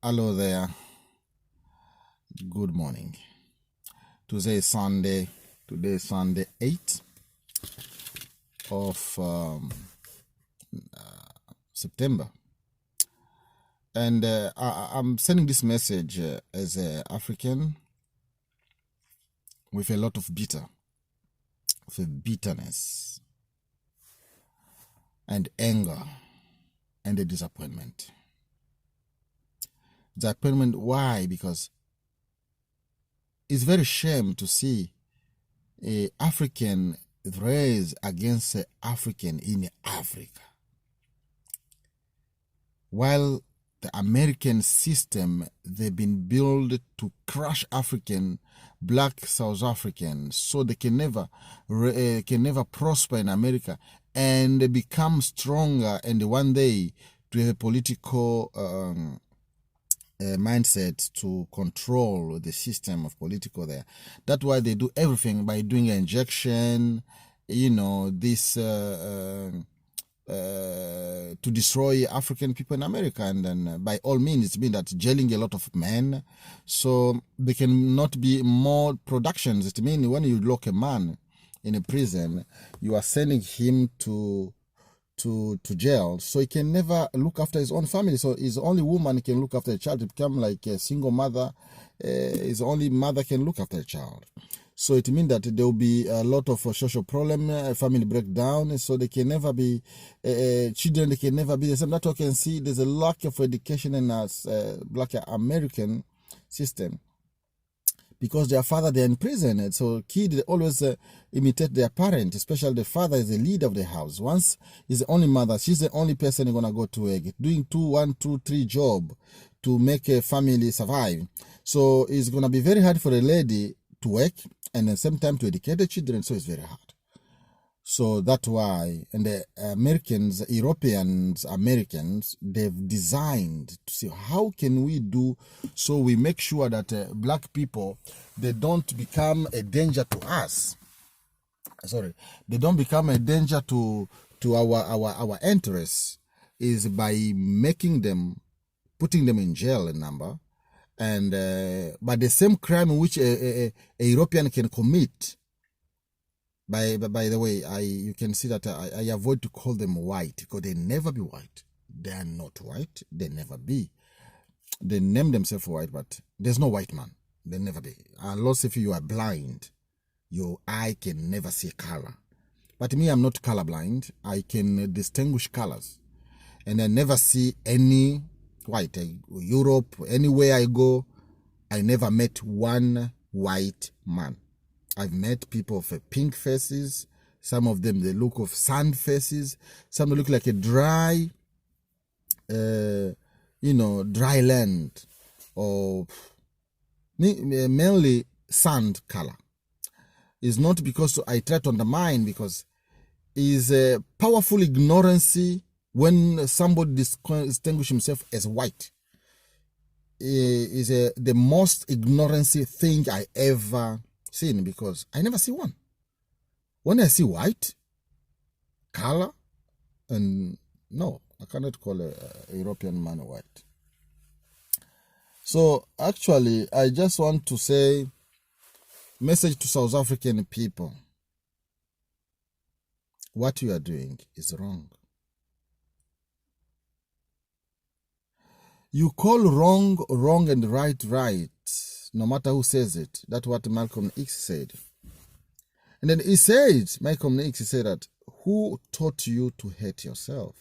Hello there. Good morning. Today is Sunday. Today is Sunday 8th of September. And I'm sending this message as an African with a lot of bitterness and anger and a disappointment. Disappointment, why? Because it's very shame to see a African raised against an African in Africa. While the American system, they've been built to crush black South Africans, so they can never prosper in America and become stronger, and one day to have a political mindset to control the system of political there. That's why they do everything by doing injection, this to destroy African people in America, and then by all means it's been that jailing a lot of men so they can not be more productions. It means when you lock a man in a prison, you are sending him to jail, so he can never look after his own family. So his only woman can look after a child. To become like a single mother, his only mother can look after a child. So it means that there will be a lot of social problem, family breakdown. So they can never be children. They can never be the same. That's what I can see. There's a lack of education in our Black American system. Because their father, they're in prison. So kids always imitate their parent, especially the father is the leader of the house. Once he's the only mother, she's the only person going to go to work, doing 1, 2, 3 job to make a family survive. So it's going to be very hard for a lady to work and at the same time to educate the children. So it's very hard. So that's why, and the Americans, they've designed to see how can we do so we make sure that black people, they don't become a danger to us. They don't become a danger to our interests, is by making them, putting them in jail in number, and but the same crime which a European can commit. By the way, you can see that I avoid to call them white, because they never be white. They are not white. They never be. They name themselves white, but there's no white man. They never be. Unless if you are blind, your eye can never see color. But me, I'm not colorblind. I can distinguish colors, and I never see any white. Europe, anywhere I go, I never met one white man. I've met people with pink faces. Some of them, they look of sand faces. Some look like a dry, dry land, or mainly sand color. It's not because I try to undermine, because it's a powerful ignorance when somebody distinguishes himself as white. Is the most ignorance thing I ever seen, because I never see one. When I see white color, and no, I cannot call a European man white. So actually, I just want to say, message to South African people: what you are doing is wrong. You call wrong and right, no matter who says it. That's what Malcolm X said. And then he said, Malcolm X said that, who taught you to hate yourself?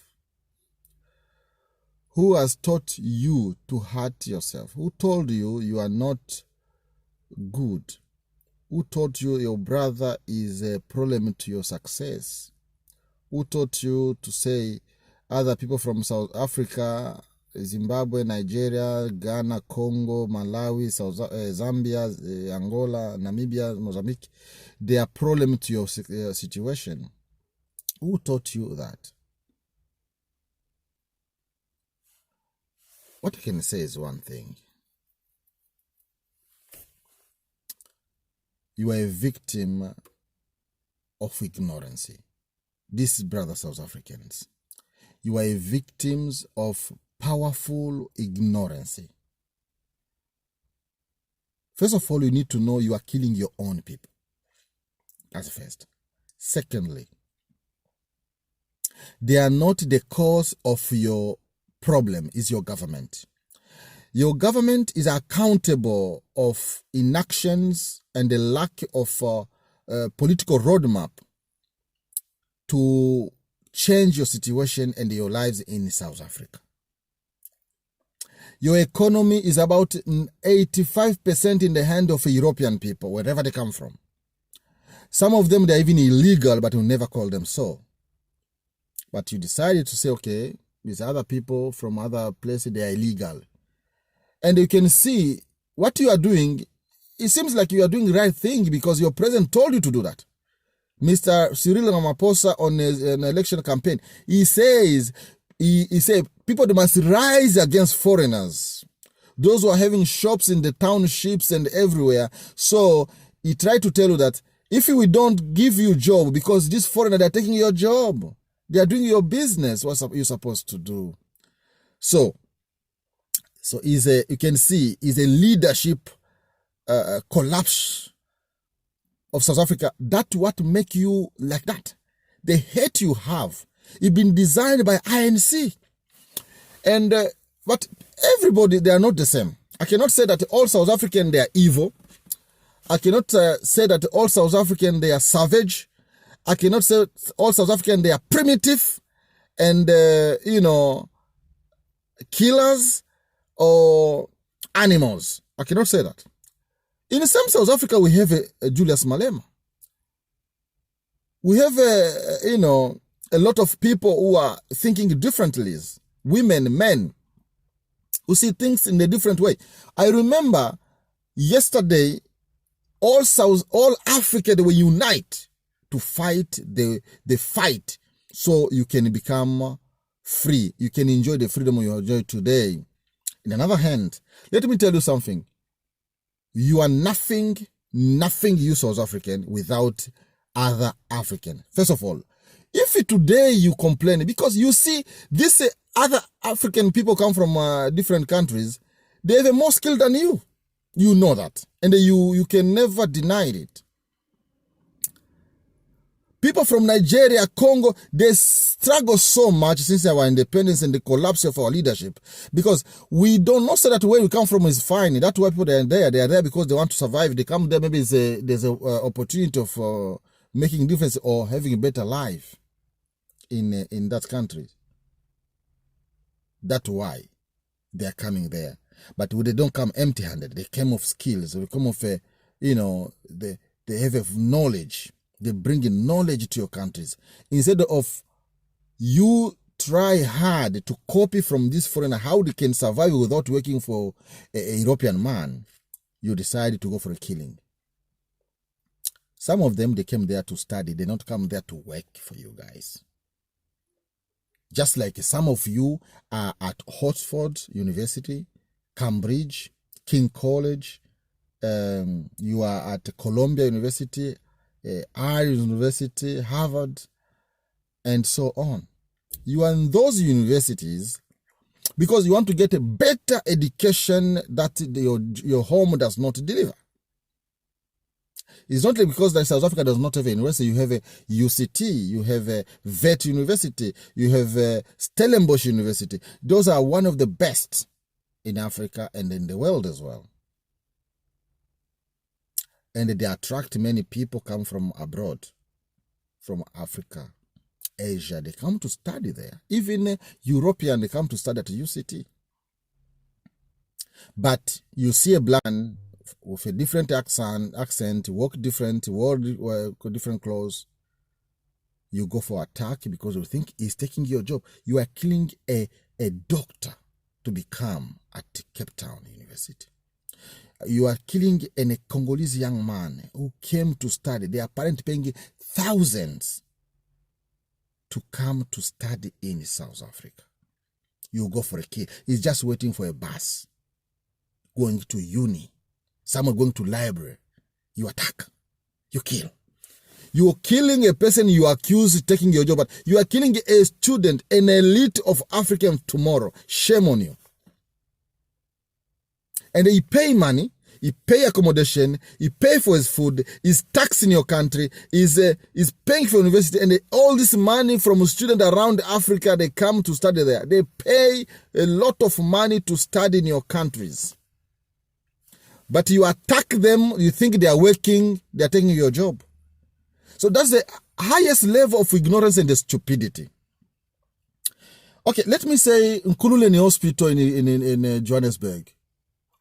Who has taught you to hurt yourself? Who told you you are not good? Who taught you your brother is a problem to your success? Who taught you to say other people from South Africa, Zimbabwe, Nigeria, Ghana, Congo, Malawi, Zambia, Angola, Namibia, Mozambique, they are problem to your situation? Who taught you that? What I can say is one thing. You are a victim of ignorance. These brothers South Africans, you are victims of powerful ignorance. First of all, you need to know you are killing your own people. That's first. Secondly, they are not the cause of your problem, is your government. Your government is accountable of inactions and the lack of political roadmap to change your situation and your lives in South Africa. Your economy is about 85% in the hand of European people, wherever they come from. Some of them, they're even illegal, but we never call them so. But you decided to say, okay, these other people from other places, they are illegal. And you can see what you are doing. It seems like you are doing the right thing because your president told you to do that. Mr. Cyril Ramaphosa on an election campaign, he said people must rise against foreigners, those who are having shops in the townships and everywhere. So he tried to tell you that if we don't give you a job, because these foreigners are taking your job, they are doing your business, what you're supposed to do. So you can see is a leadership collapse of South Africa. That's what make you like that. The hate you have, it's been designed by INC. And but everybody, they are not the same. I cannot say that all South Africans, they are evil. I cannot say that all South Africans, they are savage. I cannot say all South Africans, they are primitive and, killers or animals. I cannot say that. In some South Africa, we have a Julius Malema. We have, a lot of people who are thinking differently. Women, men, who see things in a different way. I remember yesterday, all Africa, they were unite to fight the fight so you can become free. You can enjoy the freedom you enjoy today. In another hand, let me tell you something. You are nothing, you South African, without other African. First of all, if today you complain, because you see, these other African people come from different countries, they have more skill than you. You know that. And you can never deny it. People from Nigeria, Congo, they struggle so much since our independence and the collapse of our leadership. Because we don't know say that where we come from is fine. That's why people are there. They are there because they want to survive. They come there, maybe there's an opportunity of making a difference or having a better life in that country. That's why they are coming there. But they don't come empty-handed. They come with skills. They come with, they have knowledge. They bring in knowledge to your countries. Instead of you try hard to copy from this foreigner how they can survive without working for a European man, you decide to go for a killing. Some of them, they came there to study. They don't come there to work for you guys. Just like some of you are at Oxford University, Cambridge, King College, you are at Columbia University, Irish University, Harvard, and so on. You are in those universities because you want to get a better education that your home does not deliver. It's not like because that South Africa does not have a university. You have a UCT, you have a VET University, you have a Stellenbosch University. Those are one of the best in Africa and in the world as well. And they attract many people come from abroad, from Africa, Asia. They come to study there. Even European, they come to study at UCT. But you see a black man with a different accent, walk different, wear different clothes. You go for attack because you think he's taking your job. You are killing a doctor to become at Cape Town University. You are killing a Congolese young man who came to study. They are apparently paying thousands to come to study in South Africa. You go for a kill. He's just waiting for a bus, going to uni. Someone going to library. You attack. You kill. You're killing a person you accuse taking your job, but you are killing a student, an elite of African tomorrow. Shame on you. And they pay money. he pay accommodation, he pay for his food, he's taxing your country, is paying for university, and all this money from students around Africa, they come to study there. They pay a lot of money to study in your countries. But you attack them, you think they are working, they are taking your job. So that's the highest level of ignorance and the stupidity. Okay, let me say Nkululeni Hospital in Johannesburg,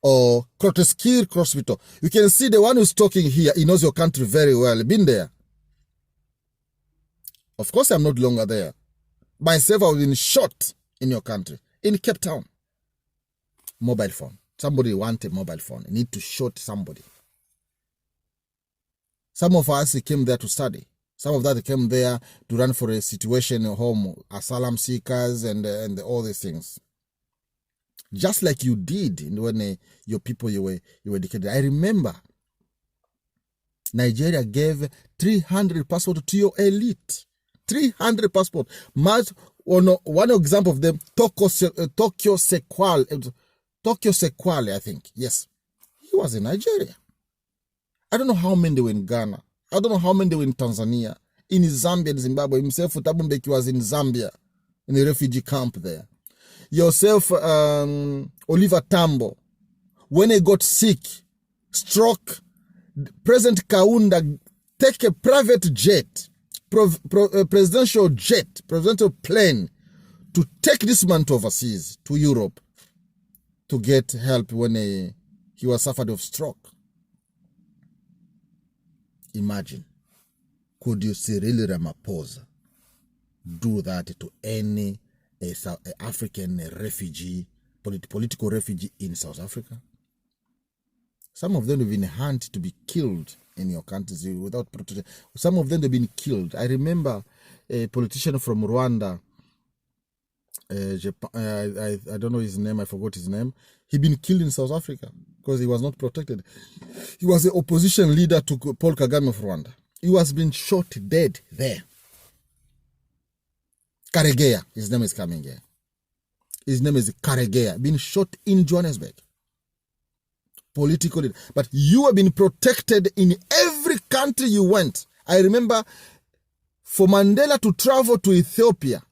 or Kroteskir Hospital. You can see the one who's talking here, he knows your country very well, been there. Of course, I'm not longer there. Myself, I was been shot in your country, in Cape Town. Mobile phone. Somebody want a mobile phone. You need to shoot somebody. Some of us came there to study. Some of that came there to run for a situation at home, asylum seekers and all these things. Just like you did when your people you were educated. I remember Nigeria gave 300 passports to your elite. 300 passports. One example of them, Tokyo Sequale, I think. Yes. He was in Nigeria. I don't know how many they were in Ghana. I don't know how many they were in Tanzania, in Zambia, in Zimbabwe. Himself, Thabo was in Zambia, in a refugee camp there. Yourself, Oliver Tambo, when he got sick, stroke, President Kaunda take a private jet, presidential plane, to take this man to overseas, to Europe, to get help when he was suffered of stroke. Imagine, could you see Cyril Ramaphosa do that to any African refugee, political refugee in South Africa? Some of them have been hunted to be killed in your countries without protection. Some of them have been killed. I remember a politician from Rwanda, I don't know his name, I forgot his name. He'd been killed in South Africa because he was not protected. He was the opposition leader to Paul Kagame of Rwanda. He was being shot dead there. Karegeya, his name is coming here. His name is Karegeya, being shot in Johannesburg. Political leader. But you have been protected in every country you went. I remember for Mandela to travel to Ethiopia,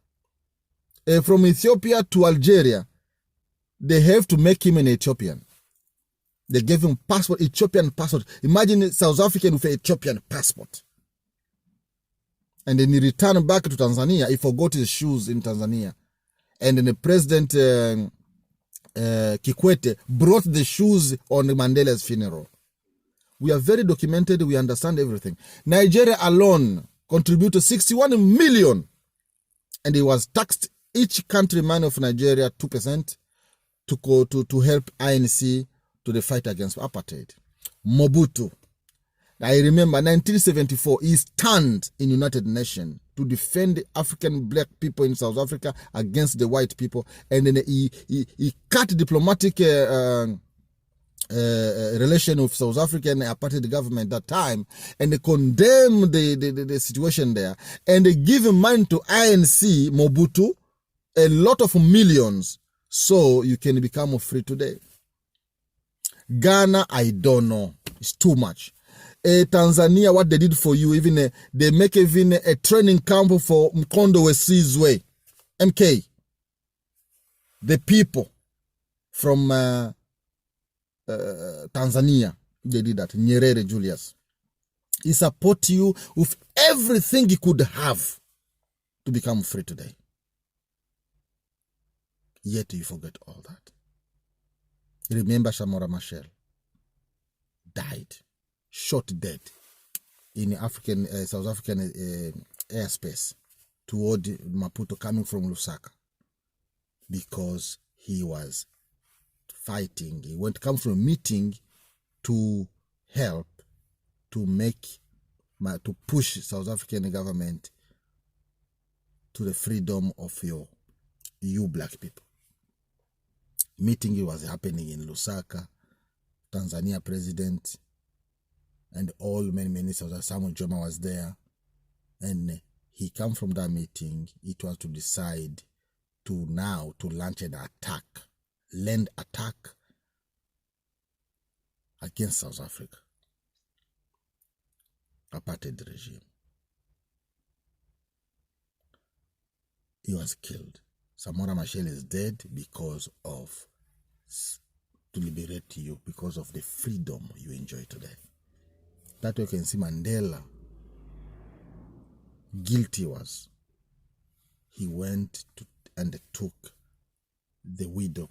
from Ethiopia to Algeria, they have to make him an Ethiopian. They gave him passport, Ethiopian passport. Imagine a South African with an Ethiopian passport. And then he returned back to Tanzania. He forgot his shoes in Tanzania. And then the president Kikwete brought the shoes on Mandela's funeral. We are very documented. We understand everything. Nigeria alone contributed 61 million. And he was taxed, each countryman of Nigeria, 2% to help INC to the fight against apartheid. Mobutu, I remember 1974, he stand in United Nations to defend the African black people in South Africa against the white people, and then he cut diplomatic relation with South African apartheid government that time, and they condemned the situation there, and they give money to INC, Mobutu, a lot of millions, so you can become free today. Ghana, I don't know. It's too much. Tanzania, what they did for you, even they make even a training camp for Mkondo Wesizwe, MK. The people from Tanzania, they did that. Nyerere Julius. He support you with everything he could have to become free today. Yet you forget all that. Remember Shamora Machel died, shot dead in South African airspace toward Maputo, coming from Lusaka, because he was fighting. He come from a meeting to help to push South African government to the freedom of you black people. Meeting was happening in Lusaka. Tanzania president and all many ministers, Samuel Joma was there, and he come from that meeting. It was to decide to launch an attack, land attack against South Africa. Apartheid regime. He was killed. Samora Machel is dead because of, to liberate you, because of the freedom you enjoy today. That way you can see Mandela, guilty was. He went to and took the widow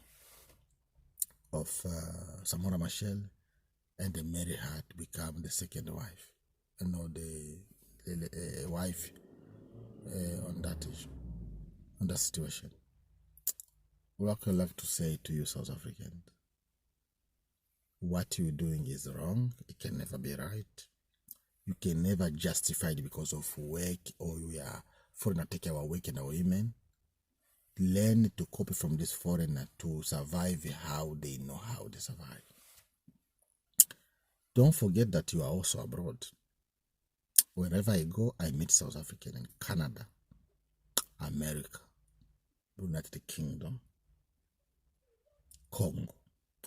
of Samora Machel and they married her to become the second wife. You know, the wife on that issue, on that situation. What I like to say to you, South Africans, what you're doing is wrong. It can never be right. You can never justify it because of work or we are foreigner take our work and our women. Learn to copy from this foreigner to survive how they know how they survive. Don't forget that you are also abroad. Wherever I go, I meet South African in Canada, America, United Kingdom, Congo.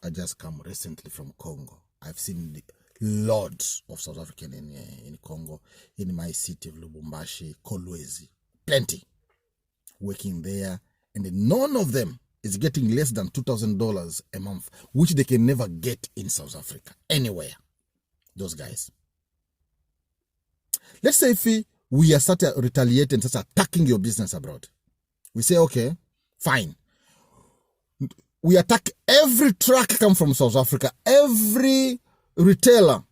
I just come recently from Congo. I've seen lots of South African in Congo, in my city of Lubumbashi, Kolwezi, plenty, working there. And none of them is getting less than $2,000 a month, which they can never get in South Africa, anywhere. Those guys. Let's say if we are started retaliating and start attacking your business abroad. We say, okay, fine. We attack every truck come from South Africa, every retailer,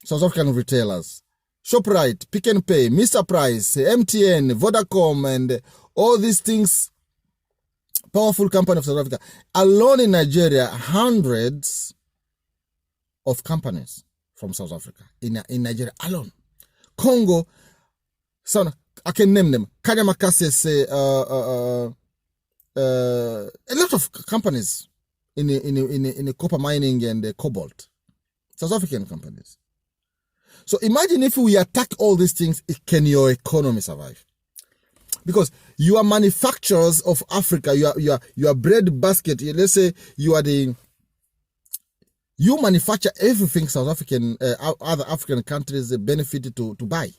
South African retailers, ShopRite, Pick n Pay, Mr. Price, MTN, Vodacom, and all these things. Powerful company of South Africa. Alone in Nigeria, hundreds of companies from South Africa in Nigeria alone. Congo, so I can name them. Kanyamakase, a lot of companies in the copper mining and the cobalt. South African companies. So imagine if we attack all these things, can your economy survive? Because you are manufacturers of Africa, you are bread basket. Let's say you manufacture everything South African, other African countries benefit to buy.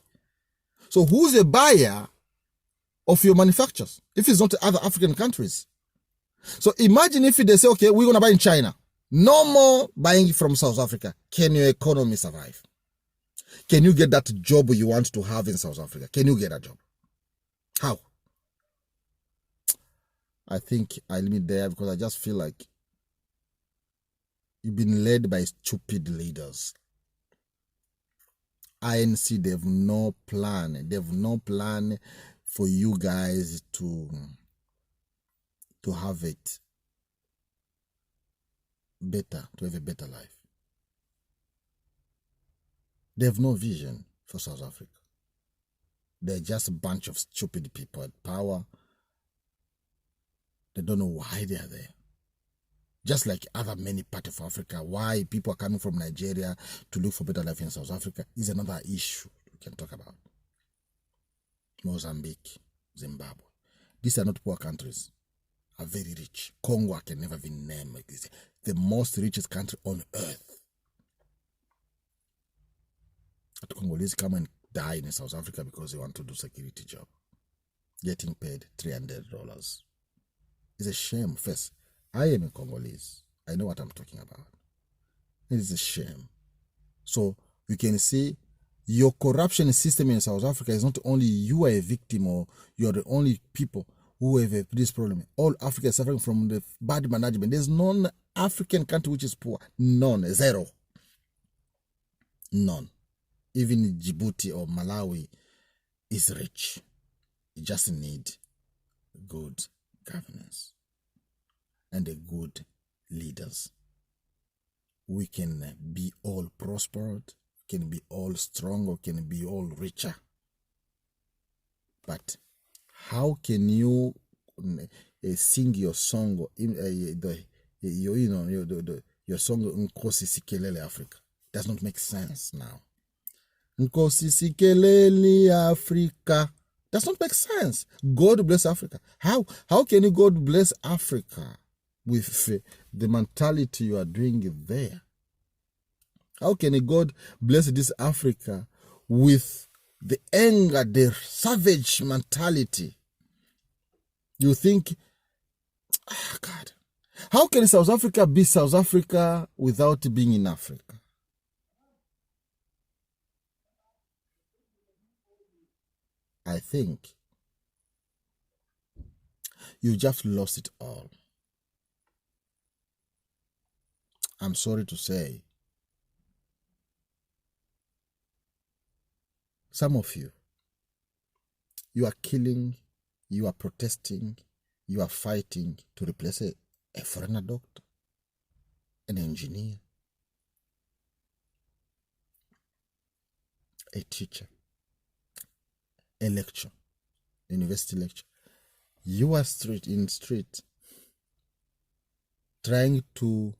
So who's a buyer of your manufactures if it's not other African countries? So imagine if they say, okay, we're going to buy in China. No more buying from South Africa. Can your economy survive? Can you get that job you want to have in South Africa? Can you get a job? How? I think I limit there because I just feel like you've been led by stupid leaders. INC, they have no plan. They have no plan for you guys to have it better, to have a better life. They have no vision for South Africa. They're just a bunch of stupid people at power. They don't know why they are there. Just like other many parts of Africa, why people are coming from Nigeria to look for better life in South Africa is another issue we can talk about. Mozambique, Zimbabwe. These are not poor countries. Are very rich. Congo, I can never be named like this. The most richest country on earth. The Congolese come and die in South Africa because they want to do security job. Getting paid $300. It's a shame. First, I am a Congolese. I know what I'm talking about. It is a shame. So you can see your corruption system in South Africa is not only you are a victim or you are the only people who have this problem. All Africa is suffering from the bad management. There's no African country which is poor. None. Zero. None. Even Djibouti or Malawi is rich. You just need good governance and a good leaders. We can be all prospered, can be all stronger, can be all richer. But how can you sing your song, your song Nkosi Sikelele Africa? Does not make sense now. Nkosi Sikelele Africa. Does not make sense. God bless Africa. How can you God bless Africa with the mentality you are doing there? How can a God bless this Africa with the anger, the savage mentality? You think, God, how can South Africa be South Africa without being in Africa? I think you just lost it all. I'm sorry to say. Some of you are killing, you are protesting, you are fighting to replace a foreigner doctor, an engineer, a teacher, a lecturer, university lecturer. You are in street trying to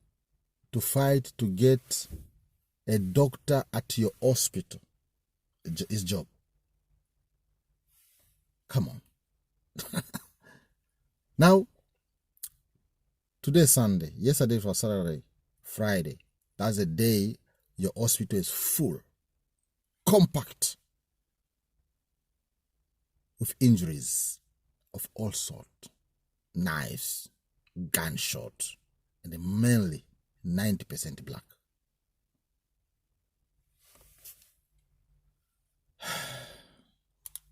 fight to get a doctor at your hospital, his job. Come on. Now, today is Sunday. Yesterday was Saturday, Friday. That's a day your hospital is full, compact, with injuries of all sorts, knives, gunshots, and mainly 90% black.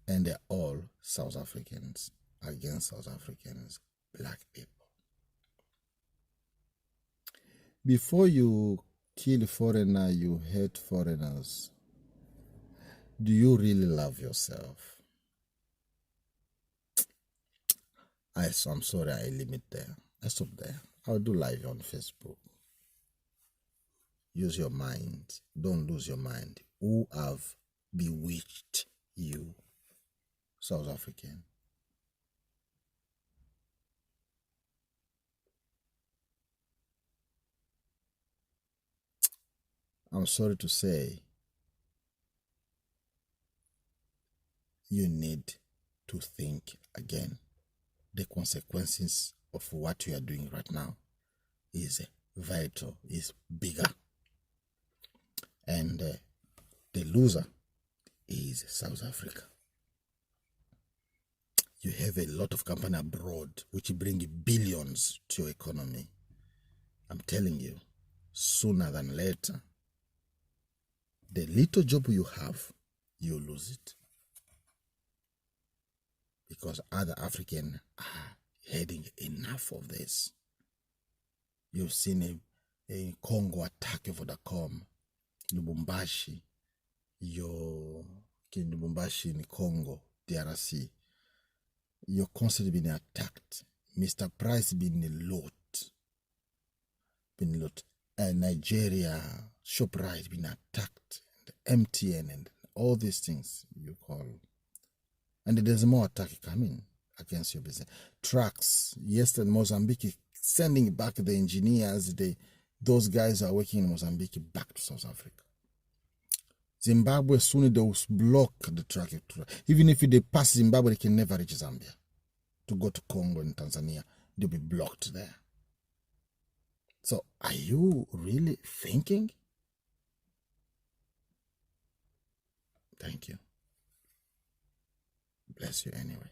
And they're all South Africans against South Africans, black people. Before you kill foreigner, you hate foreigners. Do you really love yourself? I'm sorry, I limit there. I stop there. I'll do live on Facebook. Use your mind. Don't lose your mind. Who have bewitched you, South African? I'm sorry to say, you need to think again. The consequences of what you are doing right now is vital, is bigger. And the loser is South Africa. You have a lot of company abroad which bring billions to your economy. I'm telling you, sooner than later, the little job you have, you lose it. Because other Africans are heading enough of this. You've seen a Congo attack Vodacom, Lubumbashi, Lubumbashi in Congo, DRC. You're constantly being attacked. Mr. Price being loot. Nigeria, ShopRite being attacked. MTN and all these things you call. And there's more attack coming against your business. Trucks, yesterday Mozambique, sending back the engineers, those guys are working in Mozambique back to South Africa. Zimbabwe, soon they will block the truck. Even if they pass Zimbabwe, they can never reach Zambia. To go to Congo and Tanzania, they'll be blocked there. So are you really thinking? Thank you. Bless you anyway.